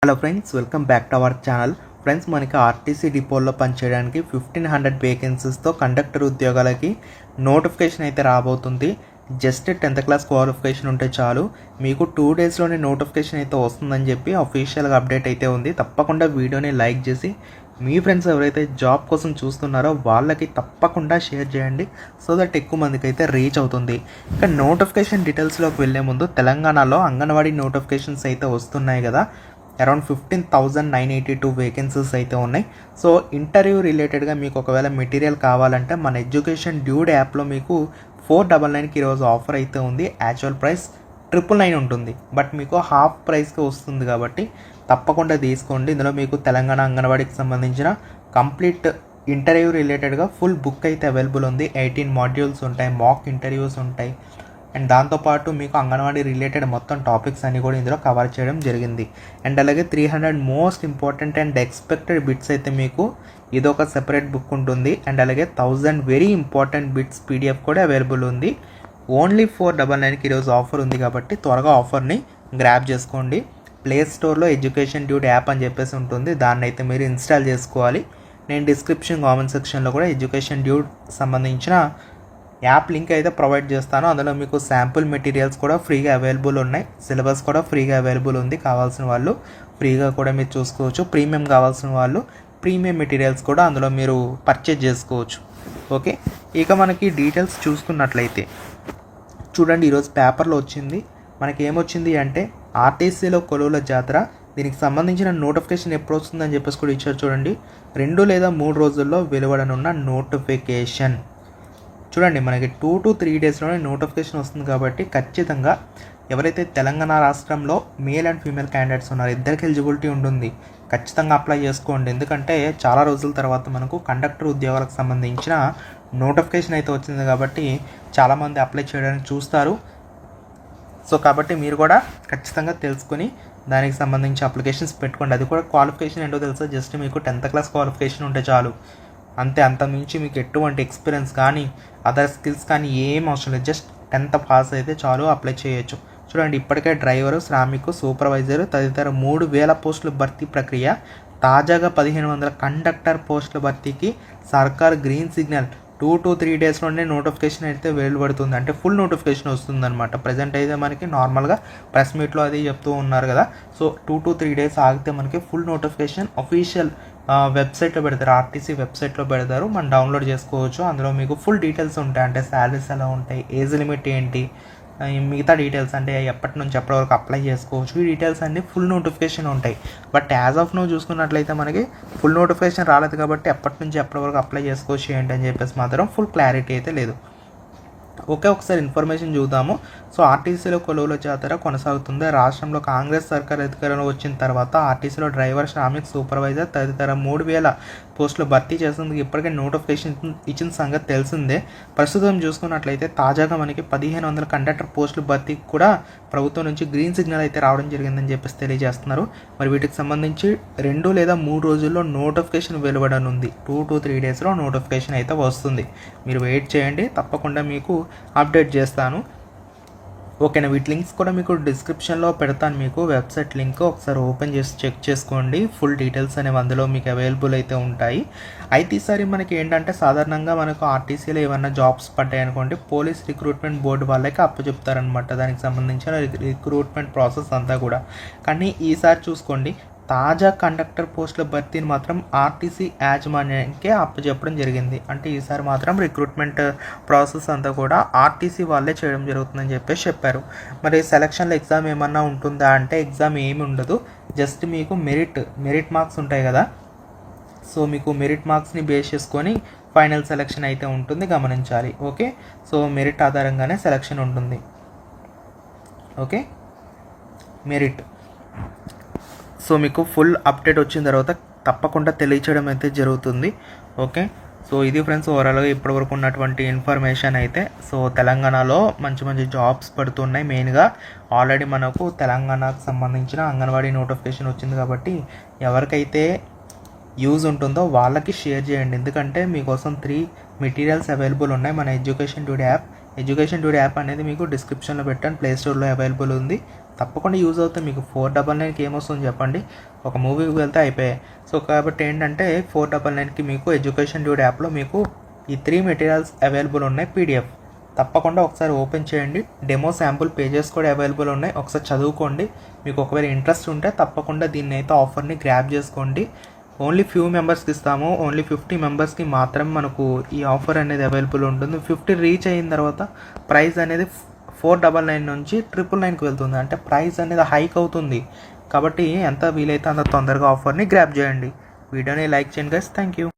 Hello friends, welcome back to our channel. Friends, మనకి RTC డిపోల్లో పనిచేయడానికి 1500 వేకెన్సీస్తో conductor ఉద్యోగాలకి notification అయితే రాబోతుంది. జస్ట్ 10th క్లాస్ క్వాలిఫికేషన్ ఉంటే చాలు, మీకు 2 డేస్లోనే నోటిఫికేషన్ అయితే వస్తుందని చెప్పి అఫీషియల్గా అప్డేట్ అయితే ఉంది. తప్పకుండా వీడియోని లైక్ చేసి మీ ఫ్రెండ్స్ ఎవరైతే జాబ్ కోసం చూస్తున్నారో వాళ్ళకి తప్పకుండా షేర్ చేయండి, సో దట్ ఎక్కువ మందికి అయితే రీచ్ అవుతుంది. ఇక నోటిఫికేషన్ డీటెయిల్స్లోకి వెళ్ళే ముందు తెలంగాణలో అంగన్వాడీ నోటిఫికేషన్స్ అయితే వస్తున్నాయి కదా. అరౌండ్ 15,982 వేకెన్సీస్ అయితే ఉన్నాయి. సో ఇంటర్వ్యూ రిలేటెడ్గా మీకు ఒకవేళ మెటీరియల్ కావాలంటే మన ఎడ్యుకేషన్ డ్యూడ్ యాప్లో మీకు 499కి ఈరోజు ఆఫర్ అయితే ఉంది. యాక్చువల్ ప్రైస్ 999 ఉంటుంది, బట్ మీకు హాఫ్ ప్రైస్కి వస్తుంది కాబట్టి తప్పకుండా తీసుకోండి. ఇందులో మీకు తెలంగాణ అంగన్వాడీకి సంబంధించిన కంప్లీట్ ఇంటర్వ్యూ రిలేటెడ్గా ఫుల్ బుక్ అయితే అవైలబుల్ ఉంది. 18 మాడ్యూల్స్ ఉంటాయి, మాక్ ఇంటర్వ్యూస్ ఉంటాయి, అండ్ దాంతోపాటు మీకు అంగన్వాడీ రిలేటెడ్ మొత్తం టాపిక్స్ అన్ని కూడా ఇందులో కవర్ చేయడం జరిగింది. అండ్ అలాగే 300 most important and expected bits అయితే మీకు ఇదొక సెపరేట్ బుక్ ఉంటుంది. అండ్ అలాగే 1000 వెరీ ఇంపార్టెంట్ బిట్స్ పీడిఎఫ్ కూడా అవైలబుల్ ఉంది. ఓన్లీ 499కి ఈరోజు ఆఫర్ ఉంది కాబట్టి త్వరగా ఆఫర్ని గ్రాబ్ చేసుకోండి. ప్లే స్టోర్లో ఎడ్యుకేషన్ డ్యూడ్ యాప్ అని చెప్పేసి ఉంటుంది, దాన్ని అయితే మీరు ఇన్స్టాల్ చేసుకోవాలి. నేను డిస్క్రిప్షన్ కామెంట్ సెక్షన్లో కూడా ఎడ్యుకేషన్ డ్యూడ్ సంబంధించిన యాప్ లింక్ అయితే ప్రొవైడ్ చేస్తాను. అందులో మీకు శాంపుల్ మెటీరియల్స్ కూడా ఫ్రీగా అవైలబుల్ ఉన్నాయి, సిలబస్ కూడా ఫ్రీగా అవైలబుల్ ఉంది. కావాల్సిన వాళ్ళు ఫ్రీగా కూడా మీరు చూసుకోవచ్చు. ప్రీమియం కావాల్సిన వాళ్ళు ప్రీమియం మెటీరియల్స్ కూడా అందులో మీరు పర్చేజ్ చేసుకోవచ్చు. ఓకే, ఇక మనకి డీటెయిల్స్ చూసుకున్నట్లయితే చూడండి, ఈరోజు పేపర్లో వచ్చింది. మనకి ఏమొచ్చింది అంటే ఆర్టీసీలో కొలువుల జాతర, దీనికి సంబంధించిన నోటిఫికేషన్ ఎప్పుడు వస్తుందని చెప్పేసి కూడా ఇచ్చారు. చూడండి, 2 లేదా 3 రోజుల్లో వెలువడనున్న నోటిఫికేషన్. చూడండి, మనకి 2 to 3 డేస్లోనే నోటిఫికేషన్ వస్తుంది కాబట్టి ఖచ్చితంగా ఎవరైతే తెలంగాణ రాష్ట్రంలో మేల్ అండ్ ఫీమేల్ క్యాండిడేట్స్ ఉన్నారో ఇద్దరికి ఎలిజిబిలిటీ ఉంటుంది. ఖచ్చితంగా అప్లై చేసుకోండి, ఎందుకంటే చాలా రోజుల తర్వాత మనకు కండక్టర్ ఉద్యోగాలకు సంబంధించిన నోటిఫికేషన్ అయితే వచ్చింది కాబట్టి చాలామంది అప్లై చేయడానికి చూస్తారు. సో కాబట్టి మీరు కూడా ఖచ్చితంగా తెలుసుకొని దానికి సంబంధించి అప్లికేషన్స్ పెట్టుకోండి. అది కూడా క్వాలిఫికేషన్ ఏంటో తెలుసా, జస్ట్ మీకు 10th క్లాస్ క్వాలిఫికేషన్ ఉంటే చాలు అంతే. అంతకుమించి మీకు ఎటువంటి ఎక్స్పీరియన్స్ కానీ అదర్ స్కిల్స్ కానీ ఏం అవసరం లేదు, జస్ట్ 10th పాస్ అయితే చాలు, అప్లై చేయొచ్చు. చూడండి, ఇప్పటికే డ్రైవరు, శ్రామికు, సూపర్వైజరు తదితర 3000 పోస్టుల భర్తీ ప్రక్రియ. తాజాగా 1500 కండక్టర్ పోస్టుల భర్తీకి సర్కార్ గ్రీన్ సిగ్నల్. 2 to 3 డేస్లోనే నోటిఫికేషన్ అయితే వెలువడుతుంది, అంటే ఫుల్ నోటిఫికేషన్ వస్తుందన్నమాట. ప్రజెంట్ అయితే మనకి నార్మల్గా ప్రెస్ మీట్లో అది చెప్తూ ఉన్నారు కదా. సో 2 to 3 డేస్ ఆగితే మనకి ఫుల్ నోటిఫికేషన్ అఫీషియల్ వెబ్సైట్లో పెడతారు, ఆర్టీసీ వెబ్సైట్లో పెడతారు, మనం డౌన్లోడ్ చేసుకోవచ్చు. అందులో మీకు ఫుల్ డీటెయిల్స్ ఉంటాయి, అంటే శాలరీస్ ఎలా ఉంటాయి, ఏజ్ లిమిట్ ఏంటి, మిగతా డీటెయిల్స్ అంటే ఎప్పటి నుంచి ఎప్పటి వరకు అప్లై చేసుకోవచ్చు, ఈ డీటెయిల్స్ అన్నీ ఫుల్ నోటిఫికేషన్ ఉంటాయి. బట్ యాజ్ ఆఫ్ నో చూసుకున్నట్లయితే మనకి ఫుల్ నోటిఫికేషన్ రాలేదు కాబట్టి ఎప్పటి నుంచి ఎప్పటి వరకు అప్లై చేసుకోవచ్చు ఏంటి అని చెప్పేసి మాత్రం ఫుల్ క్లారిటీ అయితే లేదు. ఓకే, ఒకసారి ఇన్ఫర్మేషన్ చూద్దాము. సో ఆర్టీసీలో కొలువుల జాతర కొనసాగుతుంది. రాష్ట్రంలో కాంగ్రెస్ సర్కార్ అధికారంలో వచ్చిన తర్వాత ఆర్టీసీలో డ్రైవర్, శ్రామిక్, సూపర్వైజర్ తదితర 3000 పోస్టులు భర్తీ చేసేందుకు ఇప్పటికే నోటిఫికేషన్ ఇచ్చిన సంగతి తెలిసిందే. ప్రస్తుతం చూసుకున్నట్లయితే తాజాగా మనకి 1500 కండక్టర్ పోస్టులు భర్తీకి కూడా ప్రభుత్వం నుంచి గ్రీన్ సిగ్నల్ అయితే రావడం జరిగిందని చెప్పేసి తెలియజేస్తున్నారు. మరి వీటికి సంబంధించి 2 లేదా 3 రోజుల్లో నోటిఫికేషన్ వెలువడనుంది. 2 to 3 డేస్లో నోటిఫికేషన్ అయితే వస్తుంది. మీరు వెయిట్ చేయండి, తప్పకుండా మీకు అప్డేట్ చేస్తాను. ఓకేనా, వీటి లింక్స్ కూడా మీకు డిస్క్రిప్షన్లో పెడతాను, మీకు వెబ్సైట్ లింక్ ఒకసారి ఓపెన్ చేసి చెక్ చేసుకోండి. ఫుల్ డీటెయిల్స్ అనేవి అందులో మీకు అవైలబుల్ అయితే ఉంటాయి. అయితే ఈసారి మనకి ఏంటంటే సాధారణంగా మనకు ఆర్టీసీలో ఏమైనా జాబ్స్ పడ్డాయి అనుకోండి, పోలీస్ రిక్రూట్మెంట్ బోర్డు వాళ్ళకి అప్పచెప్తారనమాట, దానికి సంబంధించిన రిక్రూట్మెంట్ ప్రాసెస్ అంతా కూడా. కానీ ఈసారి చూసుకోండి, తాజా కండక్టర్ పోస్టుల భర్తీని మాత్రం ఆర్టీసీ యాజమాన్యానికే అప్పచెప్పడం జరిగింది. అంటే ఈసారి మాత్రం రిక్రూట్మెంట్ ప్రాసెస్ అంతా కూడా ఆర్టీసీ వాళ్ళే చేయడం జరుగుతుందని చెప్పేసి చెప్పారు. మరి సెలక్షన్లో ఎగ్జామ్ ఏమన్నా ఉంటుందా అంటే ఎగ్జామ్ ఏమి ఉండదు, జస్ట్ మీకు మెరిట్ మార్క్స్ ఉంటాయి కదా. సో మీకు మెరిట్ మార్క్స్ని బేస్ చేసుకొని ఫైనల్ సెలక్షన్ అయితే ఉంటుంది, గమనించాలి. ఓకే, సో మెరిట్ ఆధారంగానే సెలక్షన్ ఉంటుంది. Okay, merit. సో మీకు ఫుల్ అప్డేట్ వచ్చిన తర్వాత తప్పకుండా తెలియచేయడం అయితే జరుగుతుంది. ఓకే, సో ఇది ఫ్రెండ్స్ ఓవరాల్గా ఇప్పటివరకు ఉన్నటువంటి ఇన్ఫర్మేషన్ అయితే. సో తెలంగాణలో మంచి మంచి జాబ్స్ పడుతున్నాయి. మెయిన్గా ఆల్రెడీ మనకు తెలంగాణకు సంబంధించిన అంగన్వాడీ నోటిఫికేషన్ వచ్చింది కాబట్టి ఎవరికైతే యూజ్ ఉంటుందో వాళ్ళకి షేర్ చేయండి, ఎందుకంటే మీకోసం 3 మెటీరియల్స్ అవైలబుల్ ఉన్నాయి మన education dude app. Education dude app అనేది మీకు డిస్క్రిప్షన్లో పెట్టాను, ప్లే స్టోర్లో అవైలబుల్ ఉంది. తప్పకుండా యూజ్ అవుతుంది. మీకు 499కి ఏమొస్తుంది చెప్పండి, ఒక మూవీకి వెళ్తే అయిపోయాయి. సో కాబట్టి ఏంటంటే 499కి మీకు ఎడ్యుకేషన్ డ్యూడ్ యాప్లో మీకు ఈ 3 మెటీరియల్స్ అవైలబుల్ ఉన్నాయి. పీడిఎఫ్ తప్పకుండా ఒకసారి ఓపెన్ చేయండి. డెమో శాంపుల్ పేజెస్ కూడా అవైలబుల్ ఉన్నాయి, ఒకసారి చదువుకోండి. మీకు ఒకవేళ ఇంట్రెస్ట్ ఉంటే తప్పకుండా దీన్ని అయితే ఆఫర్ని గ్రాబ్ చేసుకోండి. ఓన్లీ ఫ్యూ మెంబర్స్కి ఇస్తాము, ఓన్లీ 50 మెంబర్స్కి మాత్రమే మనకు ఈ ఆఫర్ అనేది అవైలబుల్ ఉంటుంది. 50 రీచ్ అయిన తర్వాత ప్రైస్ అనేది 499 నుంచి 999కి వెళ్తుంది. అంటే ప్రైస్ అనేది హైక్ అవుతుంది. కాబట్టి ఎంత వీలైతే అంత తొందరగా ఆఫర్ని గ్రాబ్ చేయండి. వీడియోని లైక్ చేయండి గైస్. Thank you.